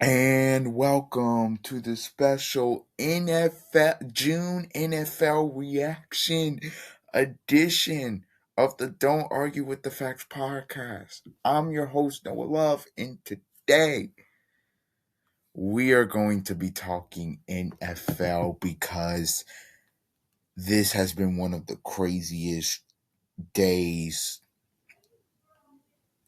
And welcome to the special June NFL reaction edition of the Don't Argue with the Facts podcast. I'm your host, Noah Love, and today we are going to be talking NFL because this has been one of the craziest days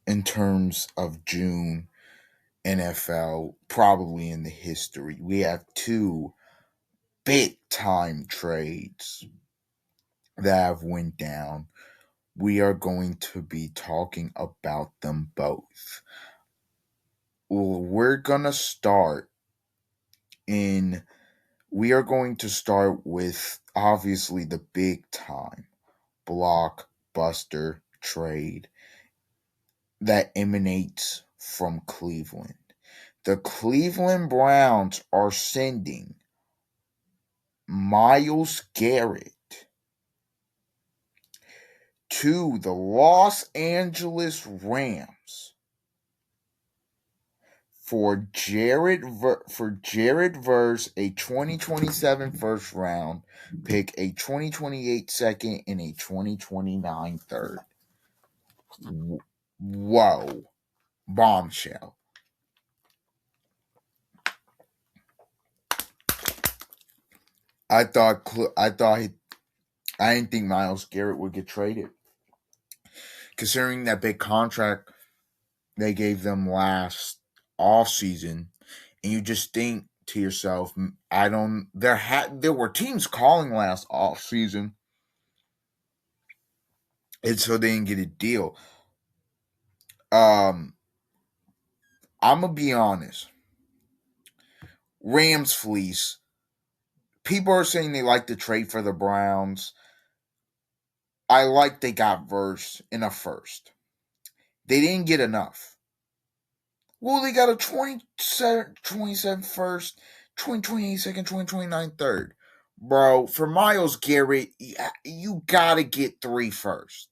in terms of June NFL, probably in the history. We have two big time trades that have went down. We are going to be talking about them both. We're gonna start in we are going to start with obviously the big time blockbuster trade that emanates from Cleveland. The Cleveland Browns are sending Miles Garrett to the Los Angeles Rams for Jared Verse, a 2027 first round pick, a 2028 second, and a 2029 third. Whoa, bombshell! I didn't think Miles Garrett would get traded, considering that big contract they gave them last off season, and you just think to yourself, I don't. There were teams calling last off season, and so they didn't get a deal. Um, I'm gonna be honest. Rams fleece. People are saying they like to trade for the Browns. I like they got Verse in a first. They didn't get enough. Well, they got a 27 first, 2028 second, 2029 third. Bro, for Miles Garrett, you gotta get three first.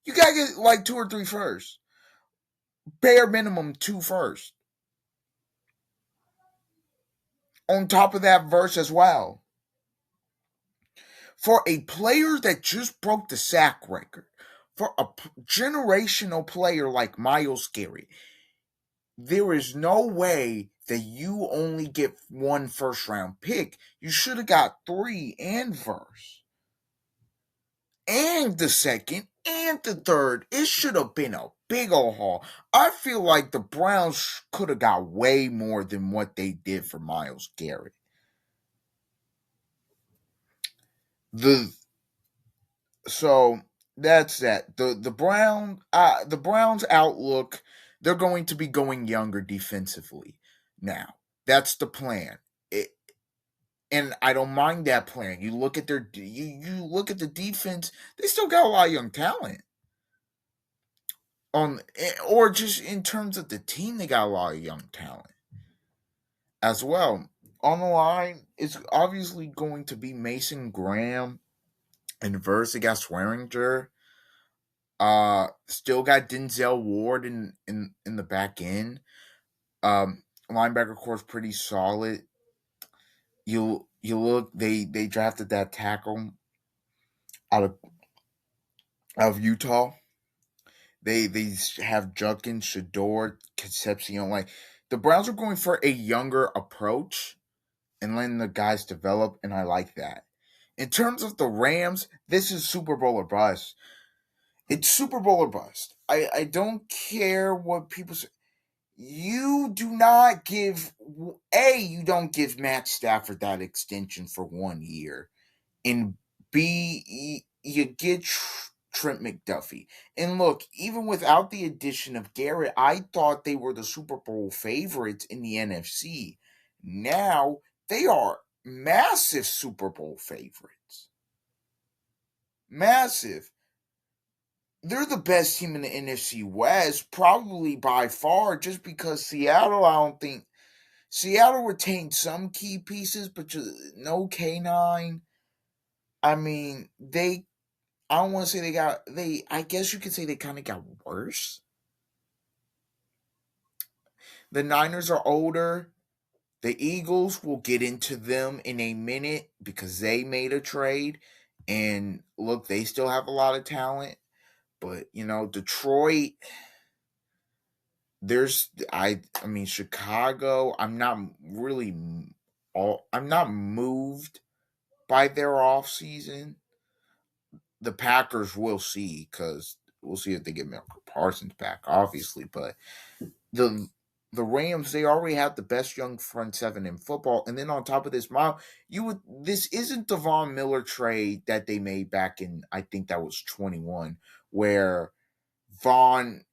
You gotta get like two or three first. Bare minimum two first. On top of that verse as well. For a player that just broke the sack record, for a generational player like Miles Garrett, there is no way that you only get one first round pick. You should have got three and verse. And the second and the third. It should have been a big old haul. I feel like the Browns could have got way more than what they did for Miles Garrett. The so that's that. The Browns outlook, they're going to be going younger defensively. Now, that's the plan. It, and I don't mind that plan. You look at you look at the defense, they still got a lot of young talent. Or just in terms of the team, they got a lot of young talent as well. On the line, it's obviously going to be Mason Graham and Verse against Swearinger. Still got Denzel Ward in the back end. Linebacker core is pretty solid. You look, they drafted that tackle out of Utah. They have Junkins, Shador, Concepcion. Like the Browns are going for a younger approach and letting the guys develop, and I like that. In terms of the Rams, this is Super Bowl or bust. It's Super Bowl or bust. I don't care what people say. You do not give you don't give Matt Stafford that extension for 1 year, and B, you get Trent McDuffie. And look, even without the addition of Garrett, I thought they were the Super Bowl favorites in the NFC. Now they are massive Super Bowl favorites. Massive. They're the best team in the NFC West, probably by far, just because Seattle, I don't think Seattle retained some key pieces, but just no K9. I mean, I don't want to say I guess you could say they kind of got worse. The Niners are older. The Eagles, will get into them in a minute because they made a trade. And look, they still have a lot of talent. But, Detroit, I mean, Chicago, I'm not moved by their offseason. The Packers, will see, because we'll see if they get Michael Parsons back, obviously. But the the Rams, they already have the best young front seven in football, and then on top of this, this isn't the Von Miller trade that they made back in, I think that was 21, where Vaughn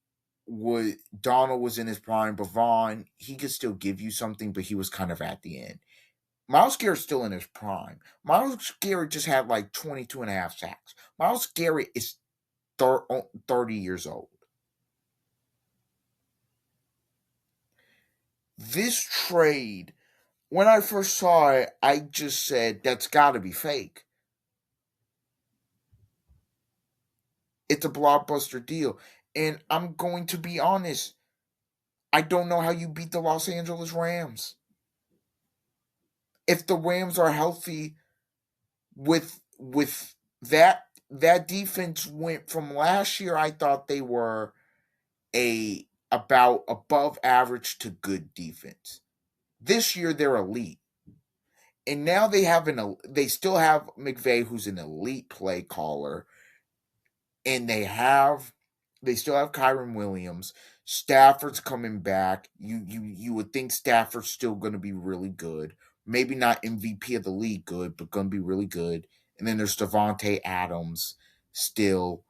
was Donald was in his prime, but Vaughn, he could still give you something, but he was kind of at the end. Miles Garrett's still in his prime. Miles Garrett just had like 22 and a half sacks. Miles Garrett is 30 years old. This trade, when I first saw it, I just said, that's got to be fake. It's a blockbuster deal. And I'm going to be honest, I don't know how you beat the Los Angeles Rams. If the Rams are healthy, with that defense went from last year, I thought they were a about above average to good defense. This year they're elite. And now they still have McVay, who's an elite play caller, and they still have Kyron Williams. Stafford's coming back. You would think Stafford's still going to be really good. Maybe not MVP of the league good, but going to be really good. And then there's Devontae Adams still,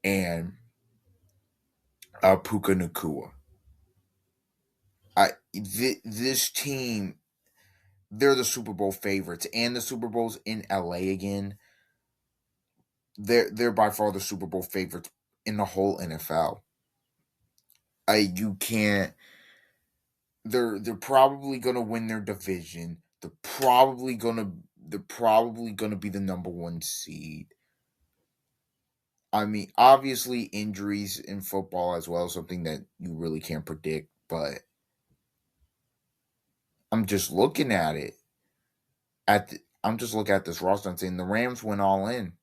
and Puka Nakua. This team, they're the Super Bowl favorites, and the Super Bowl's in LA again. They're by far the Super Bowl favorites in the whole NFL. You can't. They're probably gonna win their division. They're probably gonna be the number one seed. I mean, obviously injuries in football as well, something that you really can't predict. But I'm just looking at it. I'm just looking at this roster and saying the Rams went all in.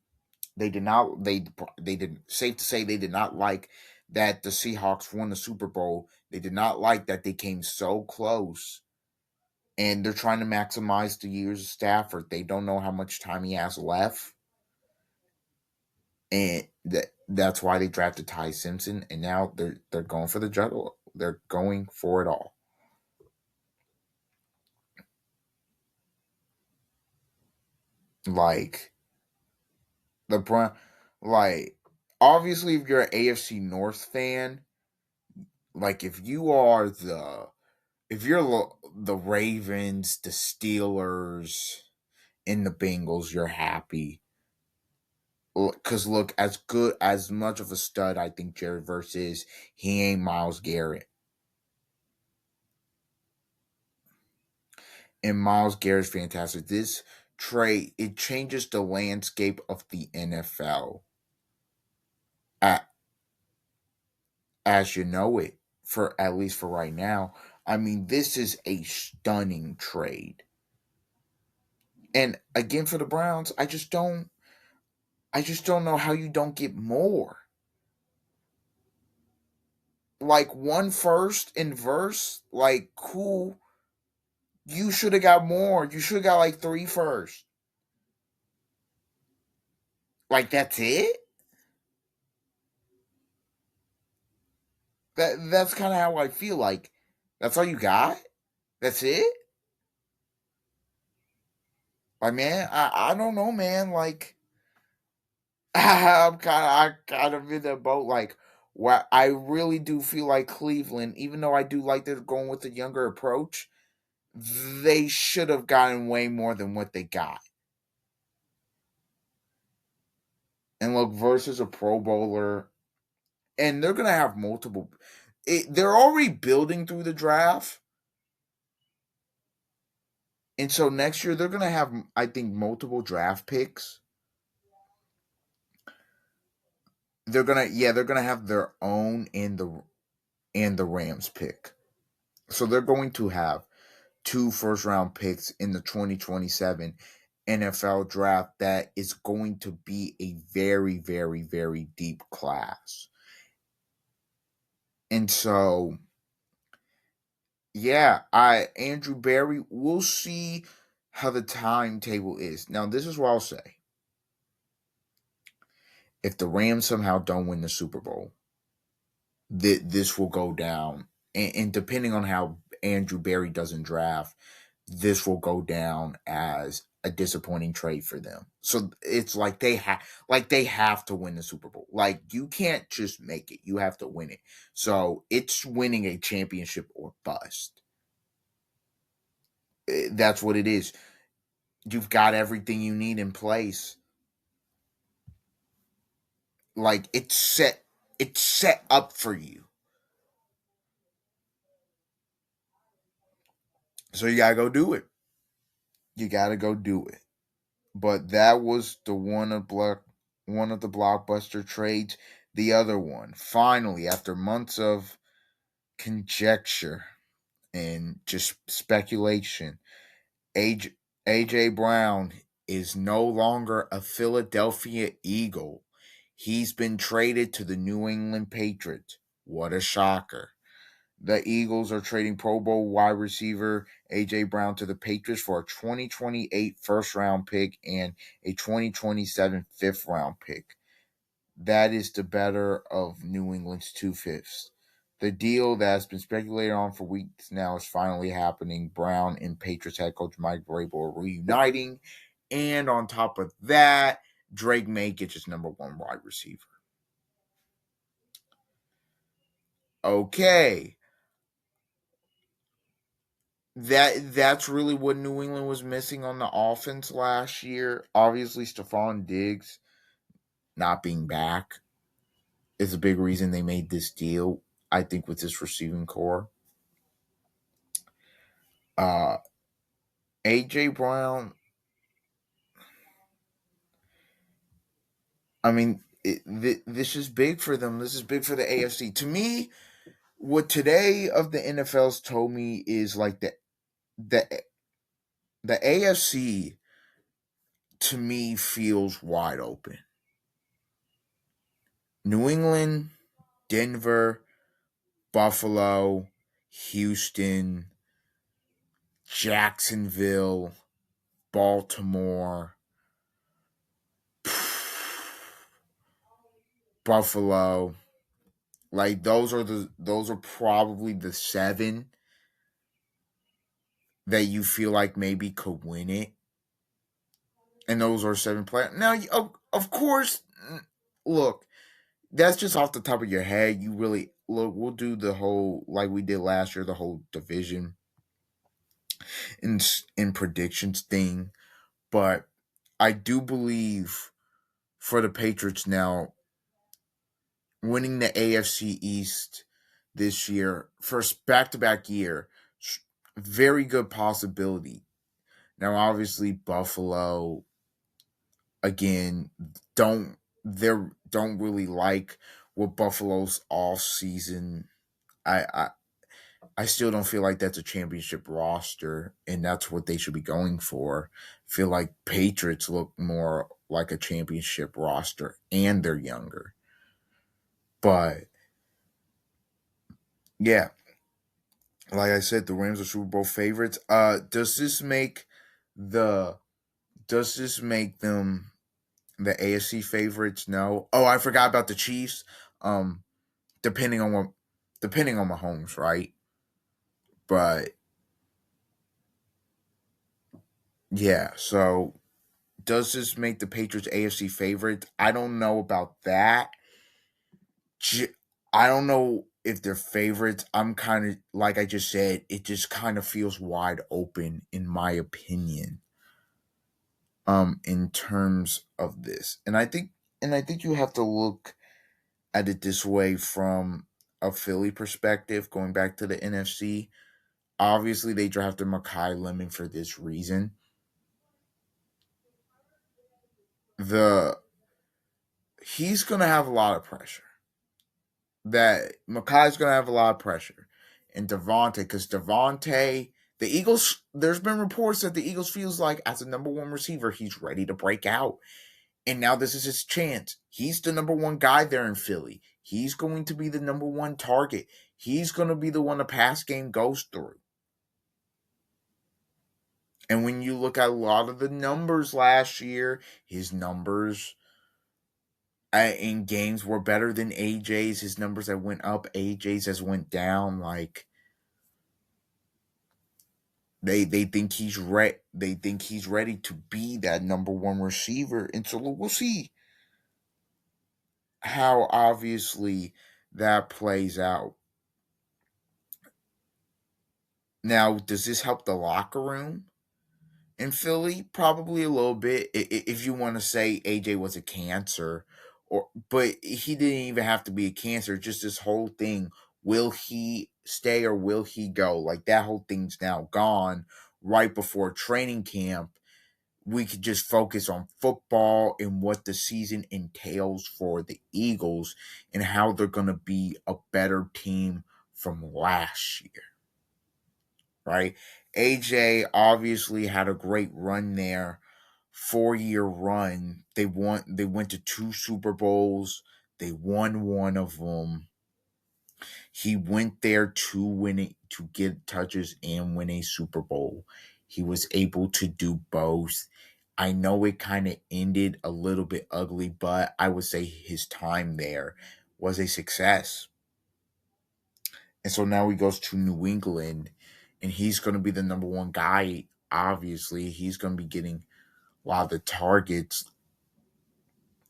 They did not. They did. Safe to say, they did not like that the Seahawks won the Super Bowl. They did not like that they came so close, and they're trying to maximize the years of Stafford. They don't know how much time he has left, and that's why they drafted Ty Simpson. And now they're going for the juggle. They're going for it all. Like the like obviously, if you're an AFC North fan, like if you're the Ravens, the Steelers, and the Bengals, you're happy. Because look, as good as much of a stud I think Jared Verse is, he ain't Miles Garrett. And Miles Garrett's fantastic. This trade, it changes the landscape of the NFL at, as you know it, for at least for right now. I mean, this is a stunning trade. And again, for the Browns, I just don't know how you don't get more. Like one first in verse, like cool. You should have got more. You should have got like three first. Like that's it. That's kind of how I feel. Like that's all you got. That's it. Like man, I don't know, man. Like I kind of in that boat. Like what I really do feel like Cleveland, even though I do like they're going with a younger approach, they should have gotten way more than what they got. And look, versus a Pro Bowler, and they're gonna have multiple. They're already building through the draft, and so next year they're gonna have, I think, multiple draft picks. They're gonna have their own in the Rams pick. So they're going to have. 2 first round picks in the 2027 NFL draft that is going to be a very, very, very deep class. And so, yeah, Andrew Berry, we'll see how the timetable is. Now, this is what I'll say. If the Rams somehow don't win the Super Bowl, this will go down. And depending on how Andrew Berry doesn't draft, this will go down as a disappointing trade for them. So it's like they have to win the Super Bowl. Like you can't just make it. You have to win it. So it's winning a championship or bust. That's what it is. You've got everything you need in place. Like it's set up for you. So you gotta go do it. You gotta go do it. But that was the one of the blockbuster trades. The other one, finally, after months of conjecture and just speculation, AJ, AJ Brown is no longer a Philadelphia Eagle. He's been traded to the New England Patriots. What a shocker. The Eagles are trading Pro Bowl wide receiver A.J. Brown to the Patriots for a 2028 first round pick and a 2027 fifth round pick. That is the better of New England's two fifths. The deal that's been speculated on for weeks now is finally happening. Brown and Patriots head coach Mike Vrabel are reuniting. And on top of that, Drake May gets his number one wide receiver. Okay. That's really what New England was missing on the offense last year. Obviously, Stephon Diggs not being back is a big reason they made this deal. I think with this receiving core, uh, AJ Brown. I mean, this is big for them. This is big for the AFC. To me, what today of the NFL's told me is like the the AFC to me feels wide open. New England, Denver, Buffalo, Houston, Jacksonville, Baltimore, Buffalo. Like those are probably the seven that you feel like maybe could win it. And those are seven players. Now, of course, look, that's just off the top of your head. You really look. We'll do the whole like we did last year, the whole division in predictions thing. But I do believe for the Patriots now, winning the AFC East this year, first back to back year, very good possibility. Now, obviously, Buffalo again don't really like what Buffalo's off season. I I still don't feel like that's a championship roster, and that's what they should be going for. I feel like Patriots look more like a championship roster, and they're younger. But yeah, like I said, the Rams are Super Bowl favorites. The does this make them the AFC favorites? No. Oh, I forgot about the Chiefs. Um, depending on what, depending on Mahomes, right? But yeah, so does this make the Patriots AFC favorites? I don't know about that. I don't know if they're favorites. I'm kind of like I just said. It just kind of feels wide open, in my opinion. In terms of this, and I think you have to look at it this way from a Philly perspective. Going back to the NFC, obviously they drafted Makai Lemon for this reason. The He's gonna have a lot of pressure. That Makai's gonna have a lot of pressure, and Devontae, because Devontae, The Eagles, there's been reports that the Eagles feels like as a number one receiver, he's ready to break out. And now this is his chance. He's the number one guy there in Philly. He's going to be the number one target. He's going to be the one the pass game goes through. And when you look at a lot of the numbers last year, his numbers in games were better than AJ's. His numbers that went up, AJ's has went down. Like they think he's They think he's ready to be that number one receiver, and so we'll see how obviously that plays out. Now, does this help the locker room in Philly? Probably a little bit. If you want to say AJ was a cancer, but he didn't even have to be a cancer. Just this whole thing: will he stay or will he go? Like that whole thing's now gone. Right before training camp, we could just focus on football and what the season entails for the Eagles and how they're going to be a better team from last year, right? AJ obviously had a great run there, 4-year run. They went to 2 Super Bowls. They won one of them. He went there to win it, to get touches and win a Super Bowl. He was able to do both. I know it kind of ended a little bit ugly, but I would say his time there was a success. And so now he goes to New England and he's going to be the number one guy. Obviously, he's going to be getting a lot of the targets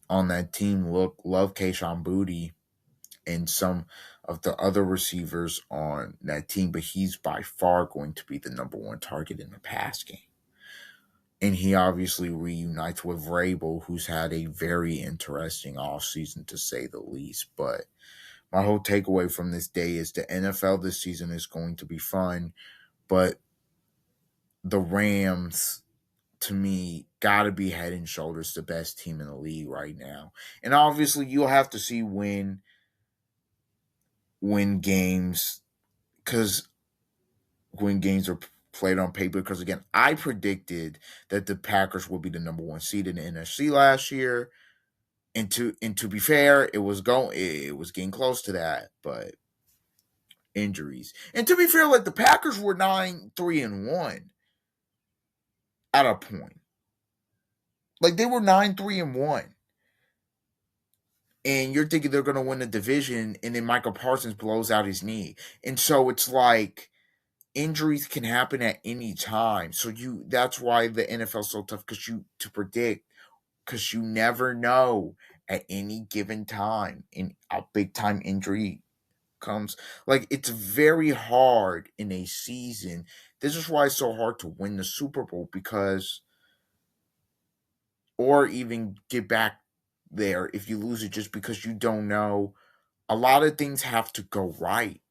on that team. Love Kayshon Boutte and some of the other receivers on that team, but he's by far going to be the number one target in the pass game. And he obviously reunites with Vrabel, who's had a very interesting offseason to say the least. But my whole takeaway from this day is the NFL this season is going to be fun, but the Rams, to me, got to be head and shoulders the best team in the league right now. And obviously, you'll have to see win games because when games are played on paper. Because again, I predicted that the Packers would be the number one seed in the NFC last year, and to be fair, it was getting close to that, but injuries. And to be fair, like the Packers were 9-3-1 at a point. Like they were 9-3-1. And you're thinking they're gonna win the division, and then Michael Parsons blows out his knee. And so it's like injuries can happen at any time. So that's why the NFL is so tough because you to predict because you never know at any given time in a big time injury comes. Like it's very hard in a season. This is why it's so hard to win the Super Bowl because or even get back there if you lose it just because you don't know. A lot of things have to go right.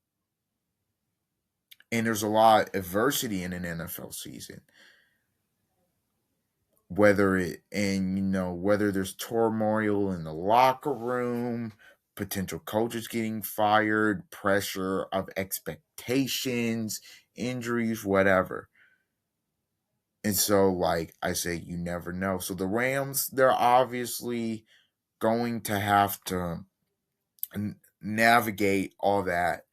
And there's a lot of adversity in an NFL season. Whether there's turmoil in the locker room, potential coaches getting fired, pressure of expectations, injuries, whatever. And so, like I say, you never know. So the Rams, they're obviously going to have to navigate all that.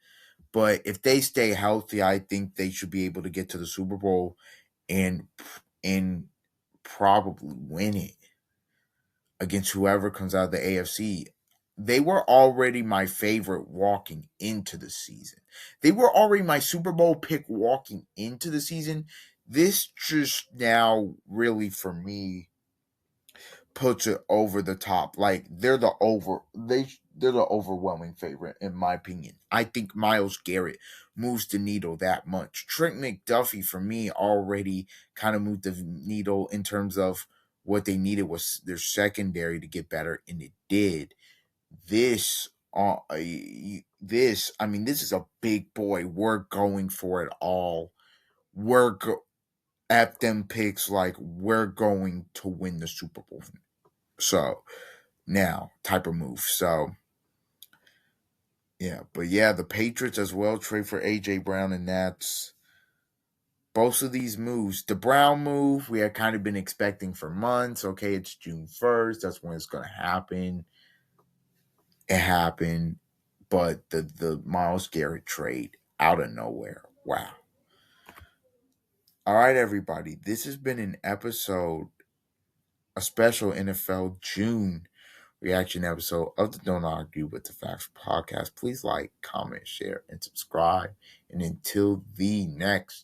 But if they stay healthy, I think they should be able to get to the Super Bowl and and probably win it against whoever comes out of the AFC. They were already my favorite walking into the season. They were already my Super Bowl pick walking into the season. This just now really for me puts it over the top. Like they're the overwhelming favorite in my opinion. I think Myles Garrett moves the needle that much. Trent McDuffie for me already kind of moved the needle in terms of what they needed was their secondary to get better, and it did. This I mean, this is a big boy. We're going for it all. At them picks like we're going to win the Super Bowl. So now type of move. So yeah, but yeah, the Patriots as well trade for AJ Brown, and that's both of these moves, the Brown move, we had kind of been expecting for months. Okay, it's June 1st. That's when it's going to happen. It happened. But the Myles Garrett trade out of nowhere. Wow. All right, everybody. This has been an episode, a special NFL June reaction episode of the Don't Argue with the Facts podcast. Please like, comment, share, and subscribe. And until the next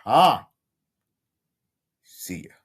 time, see ya.